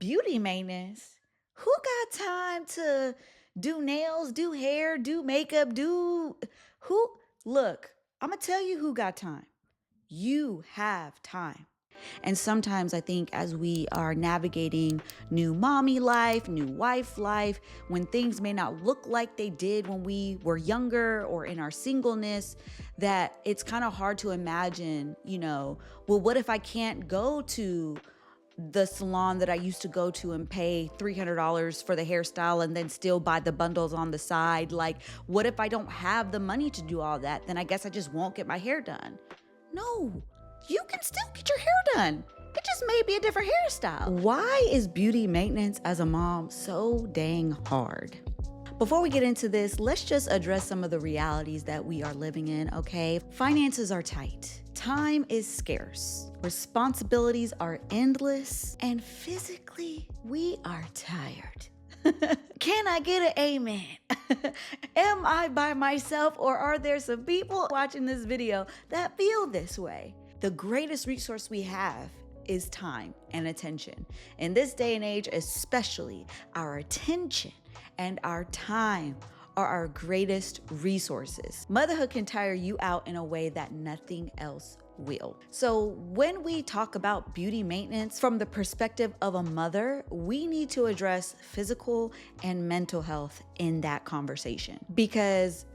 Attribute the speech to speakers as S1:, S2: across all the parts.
S1: beauty maintenance. Who got time to do nails, do hair, do makeup, who? Look, I'm gonna tell you who got time. You have time. And sometimes I think as we are navigating new mommy life, new wife life, when things may not look like they did when we were younger or in our singleness, that it's kind of hard to imagine, well, what if I can't go to the salon that I used to go to and pay $300 for the hairstyle and then still buy the bundles on the side? Like, what if I don't have the money to do all that? Then I guess I just won't get my hair done. No, you can still get your hair done. It just may be a different hairstyle. Why is beauty maintenance as a mom so dang hard? Before we get into this, let's just address some of the realities that we are living in, okay? Finances are tight. Time is scarce. Responsibilities are endless. And physically, we are tired. Can I get an amen? Am I by myself, or are there some people watching this video that feel this way? The greatest resource we have is time and attention. In this day and age, especially, our attention and our time are our greatest resources. Motherhood can tire you out in a way that nothing else will. So when we talk about beauty maintenance from the perspective of a mother, we need to address physical and mental health in that conversation, because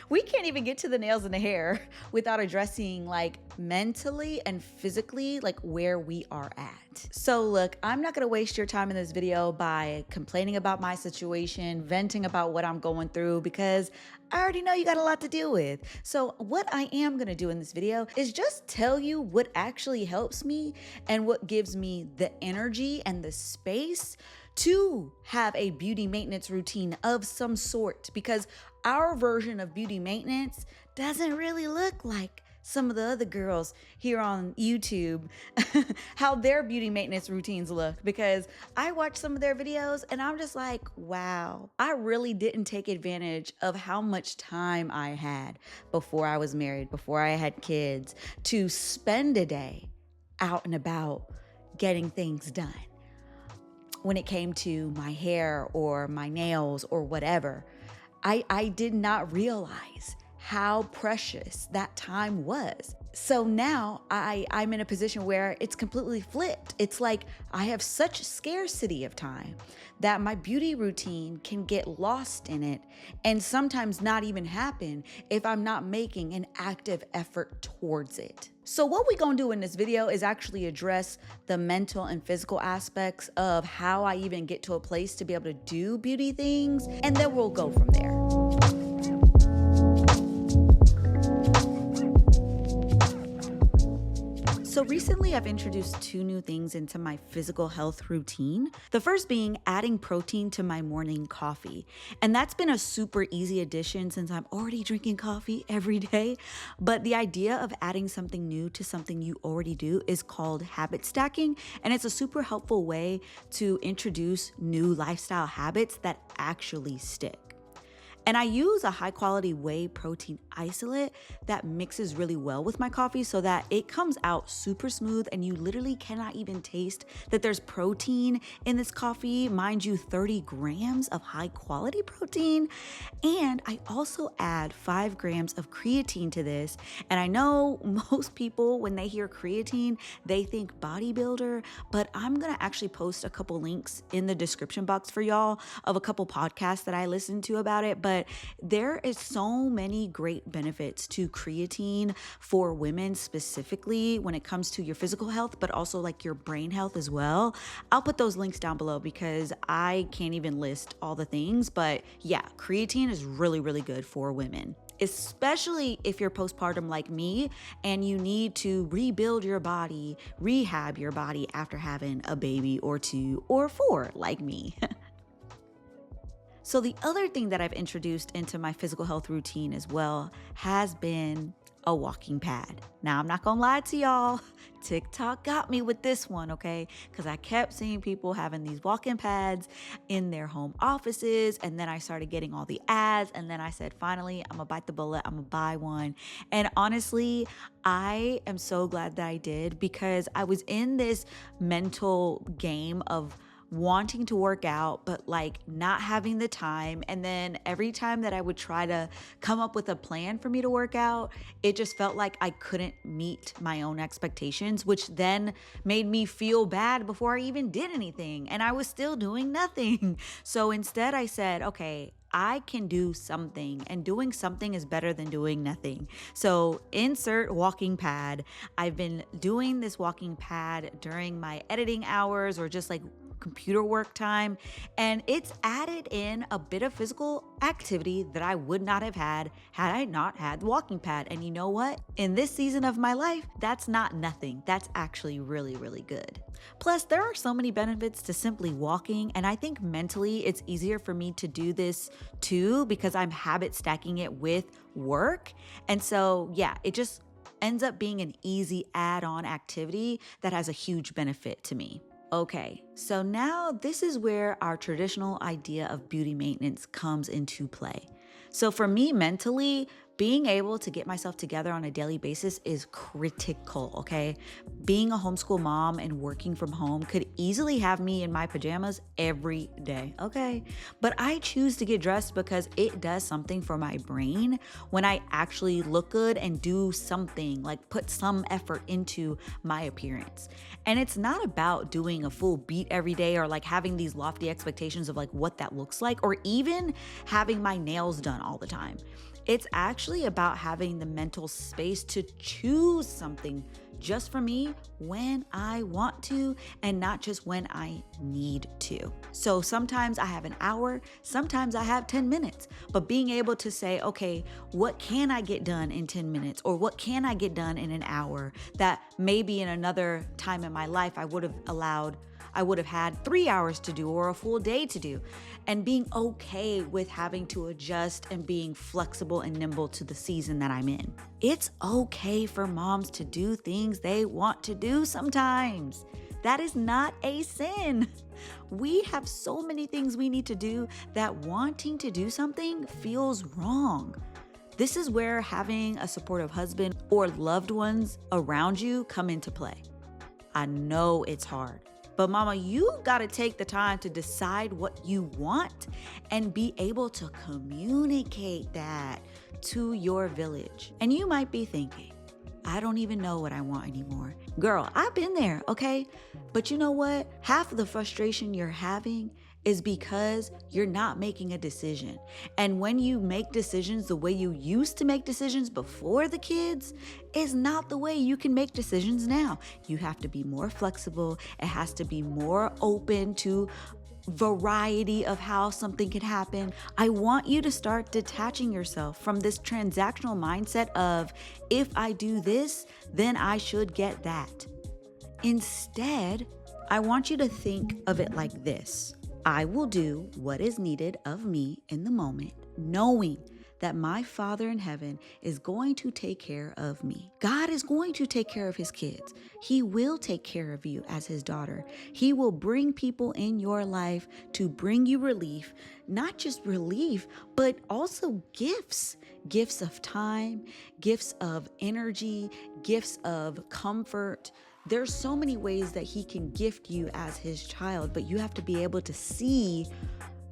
S1: we can't even get to the nails and the hair without addressing mentally and physically where we are at. So look, I'm not gonna waste your time in this video by complaining about my situation, venting about what I'm going through, because I already know you got a lot to deal with. So what I am gonna do in this video is just tell you what actually helps me and what gives me the energy and the space to have a beauty maintenance routine of some sort, because our version of beauty maintenance doesn't really look like some of the other girls here on YouTube, how their beauty maintenance routines look, because I watch some of their videos and I'm just like, wow, I really didn't take advantage of how much time I had before I was married, before I had kids, to spend a day out and about getting things done. When it came to my hair or my nails or whatever, I did not realize how precious that time was. So now I'm in a position where it's completely flipped. It's like I have such scarcity of time that my beauty routine can get lost in it, and sometimes not even happen if I'm not making an active effort towards it. So what we gonna do in this video is actually address the mental and physical aspects of how I even get to a place to be able to do beauty things, and then we'll go from there. So recently I've introduced 2 new things into my physical health routine. The first being adding protein to my morning coffee. And that's been a super easy addition since I'm already drinking coffee every day. But the idea of adding something new to something you already do is called habit stacking. And it's a super helpful way to introduce new lifestyle habits that actually stick. And I use a high quality whey protein isolate that mixes really well with my coffee so that it comes out super smooth and you literally cannot even taste that there's protein in this coffee. Mind you, 30 grams of high quality protein. And I also add 5 grams of creatine to this. And I know most people, when they hear creatine, they think bodybuilder, but I'm gonna actually post a couple links in the description box for y'all of a couple podcasts that I listened to about it. But there is so many great benefits to creatine for women, specifically when it comes to your physical health, but also your brain health as well. I'll put those links down below because I can't even list all the things. But yeah, creatine is really, really good for women, especially if you're postpartum like me and you need to rebuild your body, rehab your body after having a baby or 2 or 4 like me. So the other thing that I've introduced into my physical health routine as well has been a walking pad. Now, I'm not gonna lie to y'all, TikTok got me with this one, okay? Because I kept seeing people having these walking pads in their home offices, and then I started getting all the ads, and then I said, finally, I'm gonna bite the bullet, I'm gonna buy one. And honestly, I am so glad that I did, because I was in this mental game of wanting to work out, but like not having the time. And then every time that I would try to come up with a plan for me to work out, it just felt like I couldn't meet my own expectations, which then made me feel bad before I even did anything. And I was still doing nothing. So instead, I said, okay, I can do something, and doing something is better than doing nothing. So insert walking pad. I've been doing this walking pad during my editing hours or just like computer work time, and it's added in a bit of physical activity that I would not have had I not had the walking pad. And you know what? In this season of my life, that's not nothing. That's actually really, really good. Plus, there are so many benefits to simply walking, and I think mentally it's easier for me to do this too because I'm habit stacking it with work. And so, yeah, it just ends up being an easy add-on activity that has a huge benefit to me. Okay, so now this is where our traditional idea of beauty maintenance comes into play. So for me mentally, being able to get myself together on a daily basis is critical, okay? Being a homeschool mom and working from home could easily have me in my pajamas every day, okay? But I choose to get dressed because it does something for my brain when I actually look good and do something, like put some effort into my appearance. And it's not about doing a full beat every day or like having these lofty expectations of like what that looks like, or even having my nails done all the time. It's actually about having the mental space to choose something just for me when I want to and not just when I need to. So sometimes I have an hour, sometimes I have 10 minutes, but being able to say, okay, what can I get done in 10 minutes, or what can I get done in an hour that maybe in another time in my life I would have had 3 hours to do or a full day to do, and being okay with having to adjust and being flexible and nimble to the season that I'm in. It's okay for moms to do things they want to do sometimes. That is not a sin. We have so many things we need to do that wanting to do something feels wrong. This is where having a supportive husband or loved ones around you come into play. I know it's hard. But mama, you gotta take the time to decide what you want and be able to communicate that to your village. And you might be thinking, I don't even know what I want anymore. Girl, I've been there, okay? But you know what? Half of the frustration you're having is because you're not making a decision. And when you make decisions the way you used to make decisions before the kids is not the way you can make decisions now. You have to be more flexible. It has to be more open to variety of how something could happen. I want you to start detaching yourself from this transactional mindset of, if I do this, then I should get that. Instead, I want you to think of it like this. I will do what is needed of me in the moment, knowing that my Father in heaven is going to take care of me. God is going to take care of his kids. He will take care of you as his daughter. He will bring people in your life to bring you relief, not just relief, but also gifts. Gifts of time, gifts of energy, gifts of comfort. There's so many ways that he can gift you as his child, but you have to be able to see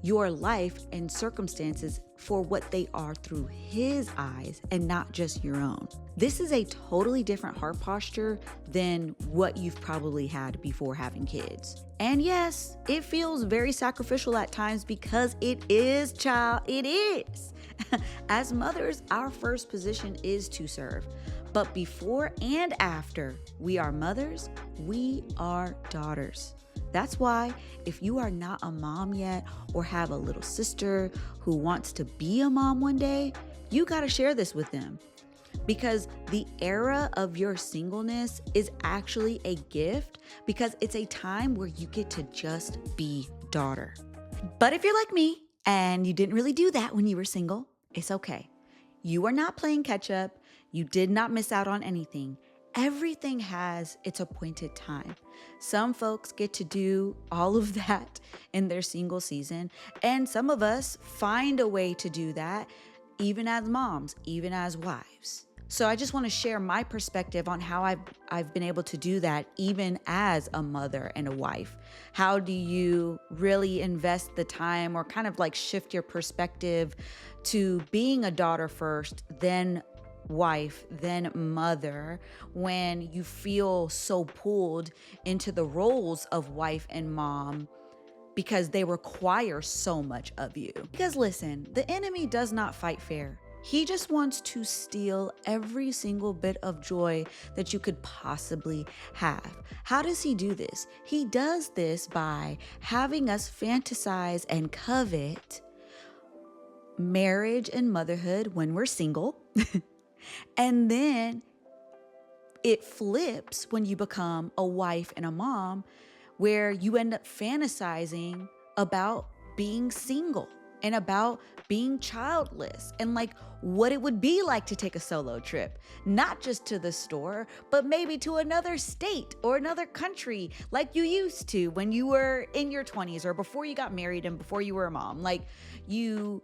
S1: your life and circumstances for what they are through his eyes and not just your own. This is a totally different heart posture than what you've probably had before having kids. And yes, it feels very sacrificial at times because it is, child, it is. As mothers, our first position is to serve. But before and after we are mothers, we are daughters. That's why if you are not a mom yet or have a little sister who wants to be a mom one day, you got to share this with them. Because the era of your singleness is actually a gift because it's a time where you get to just be daughter. But if you're like me and you didn't really do that when you were single, it's okay. You are not playing catch up. You did not miss out on anything. Everything has its appointed time. Some folks get to do all of that in their single season, and some of us find a way to do that even as moms, even as wives. So I just want to share my perspective on how I've been able to do that even as a mother and a wife. How do you really invest the time or kind of like shift your perspective to being a daughter first, then wife, then mother, when you feel so pulled into the roles of wife and mom because they require so much of you? Because listen, the enemy does not fight fair. He just wants to steal every single bit of joy that you could possibly have. How does he do this? He does this by having us fantasize and covet marriage and motherhood when we're single. And then it flips when you become a wife and a mom, where you end up fantasizing about being single and about being childless and like what it would be like to take a solo trip, not just to the store, but maybe to another state or another country like you used to when you were in your 20s or before you got married and before you were a mom. Like, you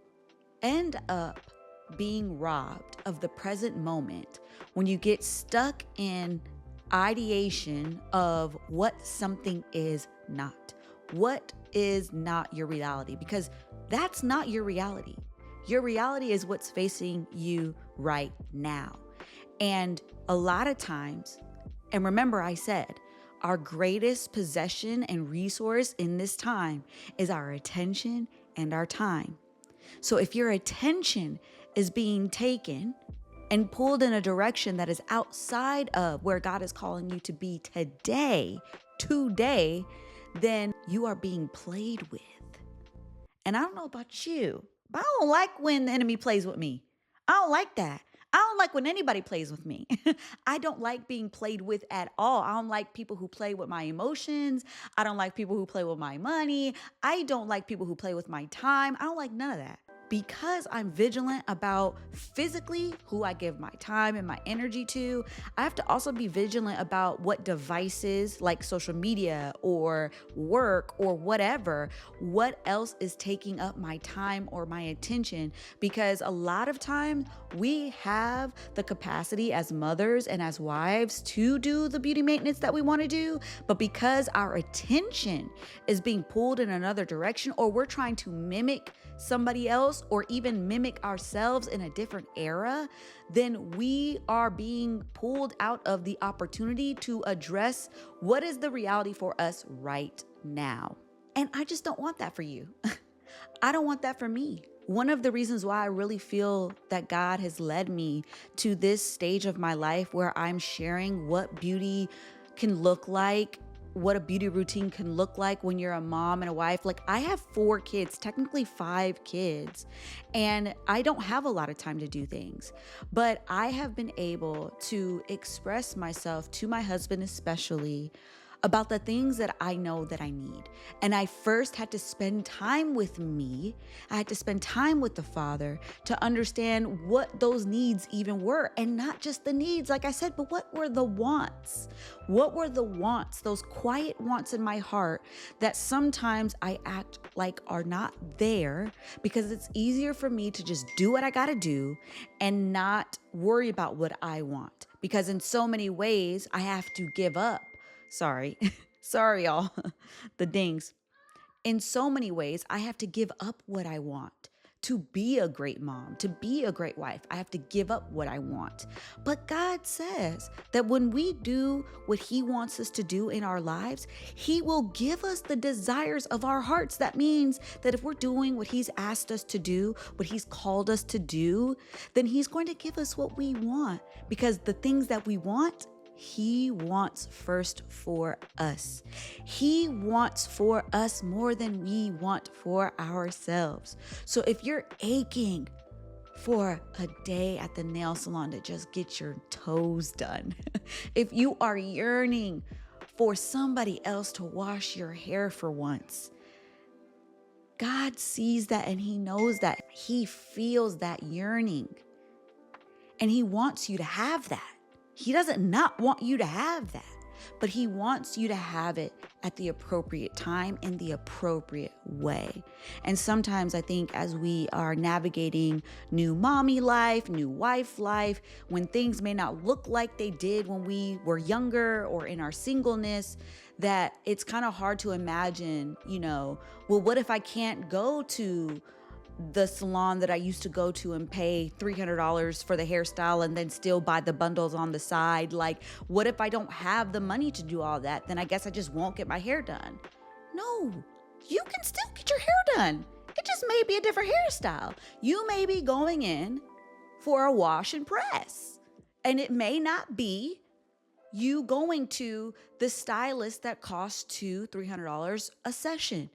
S1: end up being robbed of the present moment when you get stuck in ideation of what something is not. What is not your reality? Because that's not your reality. Your reality is what's facing you right now. And a lot of times, and remember I said, our greatest possession and resource in this time is our attention and our time. So if your attention is being taken and pulled in a direction that is outside of where God is calling you to be today, then you are being played with. And I don't know about you, but I don't like when the enemy plays with me. I don't like that. I don't like when anybody plays with me. I don't like being played with at all. I don't like people who play with my emotions. I don't like people who play with my money. I don't like people who play with my time. I don't like none of that. Because I'm vigilant about physically who I give my time and my energy to, I have to also be vigilant about what devices like social media or work or whatever, what else is taking up my time or my attention. Because a lot of times we have the capacity as mothers and as wives to do the beauty maintenance that we want to do, but because our attention is being pulled in another direction, or we're trying to mimic somebody else or even mimic ourselves in a different era, then we are being pulled out of the opportunity to address what is the reality for us right now. And I just don't want that for you. I don't want that for me. One of the reasons why I really feel that God has led me to this stage of my life where I'm sharing what beauty can look like, what a beauty routine can look like when you're a mom and a wife. Like, I have 4 kids, technically 5 kids, and I don't have a lot of time to do things, but I have been able to express myself to my husband, especially about the things that I know that I need. And I first had to spend time with me. I had to spend time with the Father to understand what those needs even were. And not just the needs, like I said, but what were the wants? What were the wants, those quiet wants in my heart that sometimes I act like are not there because it's easier for me to just do what I gotta do and not worry about what I want. Because in so many ways, I have to give up. Sorry, y'all, the dings. In so many ways, I have to give up what I want to be a great mom, to be a great wife. I have to give up what I want. But God says that when we do what He wants us to do in our lives, He will give us the desires of our hearts. That means that if we're doing what He's asked us to do, what He's called us to do, then He's going to give us what we want, because the things that we want, He wants first for us. He wants for us more than we want for ourselves. So if you're aching for a day at the nail salon to just get your toes done, if you are yearning for somebody else to wash your hair for once, God sees that and He knows that. He feels that yearning and He wants you to have that. He doesn't not want you to have that. but he wants you to have it at the appropriate time in the appropriate way. And sometimes I think as we are navigating new mommy life, new wife life, when things may not look like they did when we were younger or in our singleness, that it's kind of hard to imagine, well, what if I can't go to the salon that I used to go to and pay $300 for the hairstyle and then still buy the bundles on the side? Like, what if I don't have the money to do all that? Then I guess I just won't get my hair done. No, you can still get your hair done. It just may be a different hairstyle. You may be going in for a wash and press, and it may not be you going to the stylist that costs $200-$300 a session.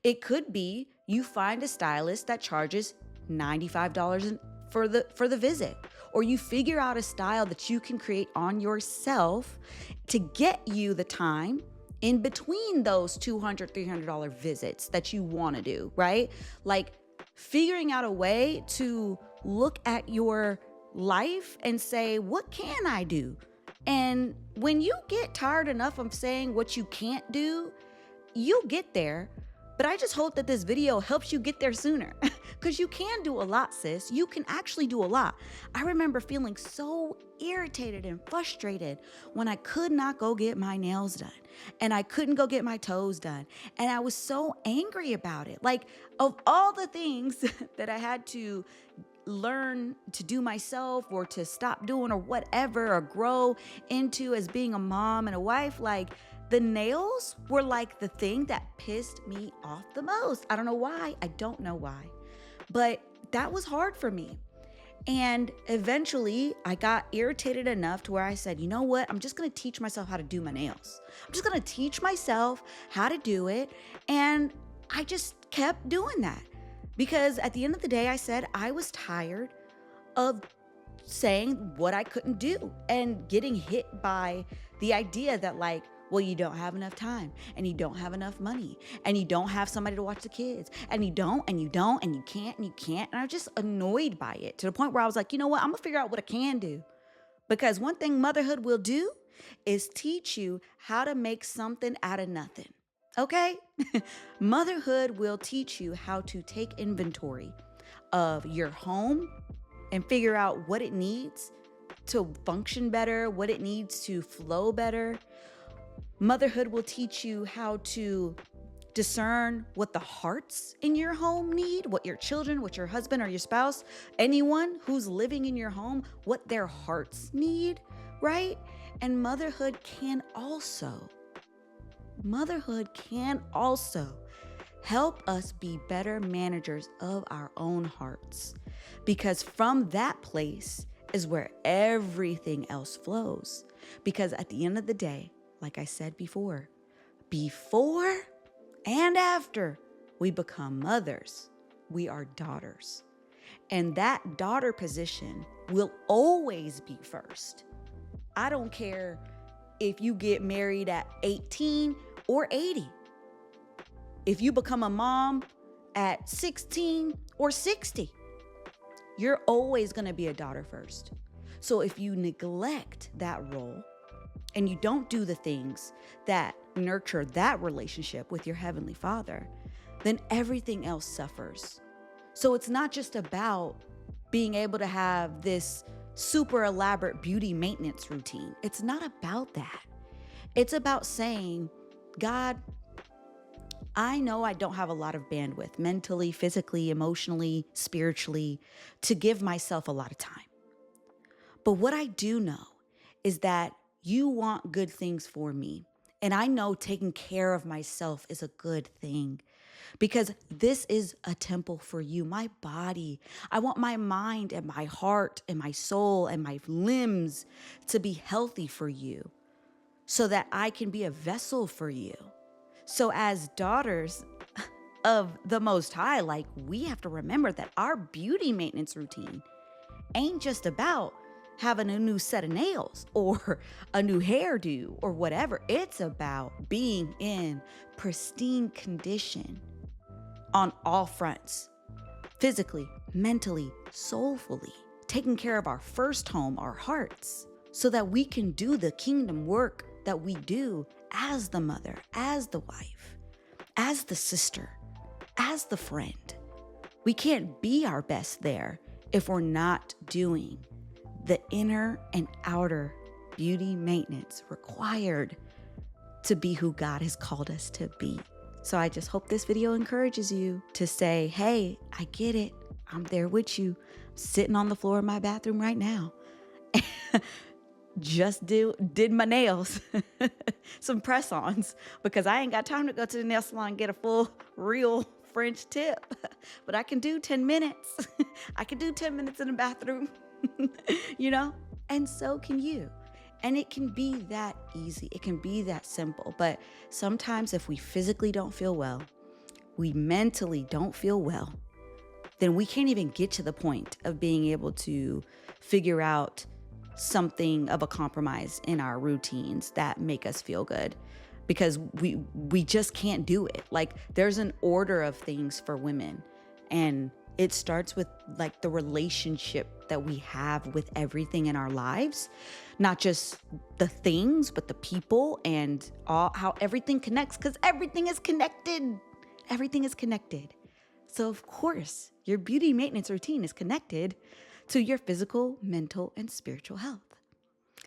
S1: It could be you find a stylist that charges $95 for the visit, or you figure out a style that you can create on yourself to get you the time in between those $200-$300 visits that you want to do, right? Like figuring out a way to look at your life and say, what can I do? And when you get tired enough of saying what you can't do, you'll get there. But I just hope that this video helps you get there sooner, because you can do a lot, sis. You can actually do a lot. I remember feeling so irritated and frustrated when I could not go get my nails done and I couldn't go get my toes done. And I was so angry about it. Like, of all the things that I had to learn to do myself or to stop doing or whatever, or grow into as being a mom and a wife, like, the nails were like the thing that pissed me off the most. I don't know why. I don't know why. But that was hard for me. And eventually I got irritated enough to where I said, you know what? I'm just going to teach myself how to do my nails. I'm just going to teach myself how to do it. And I just kept doing that, because at the end of the day, I said I was tired of saying what I couldn't do and getting hit by the idea that, like, well, you don't have enough time, and you don't have enough money, and you don't have somebody to watch the kids, and you don't, and you don't, and you can't, and you can't. And I was just annoyed by it, to the point where I was like, you know what? I'm gonna figure out what I can do. Because one thing motherhood will do is teach you how to make something out of nothing. Okay? Motherhood will teach you how to take inventory of your home and figure out what it needs to function better, what it needs to flow better. Motherhood will teach you how to discern what the hearts in your home need, what your children, what your husband or your spouse, anyone who's living in your home, what their hearts need, right? And motherhood can also help us be better managers of our own hearts, because from that place is where everything else flows. Because at the end of the day, like I said before and after we become mothers, we are daughters. And that daughter position will always be first. I don't care if you get married at 18 or 80. If you become a mom at 16 or 60, you're always going to be a daughter first. So if you neglect that role, and you don't do the things that nurture that relationship with your Heavenly Father, then everything else suffers. So it's not just about being able to have this super elaborate beauty maintenance routine. It's not about that. It's about saying, God, I know I don't have a lot of bandwidth mentally, physically, emotionally, spiritually, to give myself a lot of time. But what I do know is that you want good things for me. And I know taking care of myself is a good thing, because this is a temple for you, my body. I want my mind and my heart and my soul and my limbs to be healthy for you, so that I can be a vessel for you. So as daughters of the Most High, like, we have to remember that our beauty maintenance routine ain't just about having a new set of nails or a new hairdo or whatever. It's about being in pristine condition on all fronts, physically, mentally, soulfully, taking care of our first home, our hearts, so that we can do the kingdom work that we do as the mother, as the wife, as the sister, as the friend. We can't be our best there if we're not doing the inner and outer beauty maintenance required to be who God has called us to be. So I just hope this video encourages you to say, hey, I get it. I'm there with you. I'm sitting on the floor of my bathroom right now. Just did my nails, some press-ons, because I ain't got time to go to the nail salon and get a full, real French tip. But I can do 10 minutes. I can do 10 minutes in the bathroom, you know? And so can you. And it can be that easy. It can be that simple. But sometimes if we physically don't feel well, we mentally don't feel well, then we can't even get to the point of being able to figure out something of a compromise in our routines that make us feel good, because we just can't do it. Like, there's an order of things for women, and it starts with like the relationship that we have with everything in our lives, not just the things, but the people and how everything connects, because everything is connected. Everything is connected. So of course, your beauty maintenance routine is connected to your physical, mental, and spiritual health.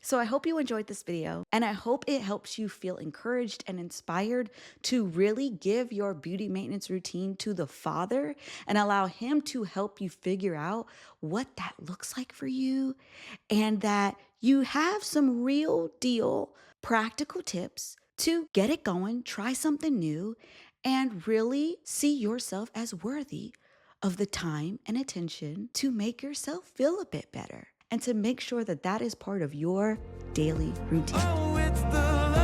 S1: So I hope you enjoyed this video, and I hope it helps you feel encouraged and inspired to really give your beauty maintenance routine to the Father and allow Him to help you figure out what that looks like for you, and that you have some real deal practical tips to get it going, try something new, and really see yourself as worthy of the time and attention to make yourself feel a bit better, and to make sure that that is part of your daily routine. Oh, it's the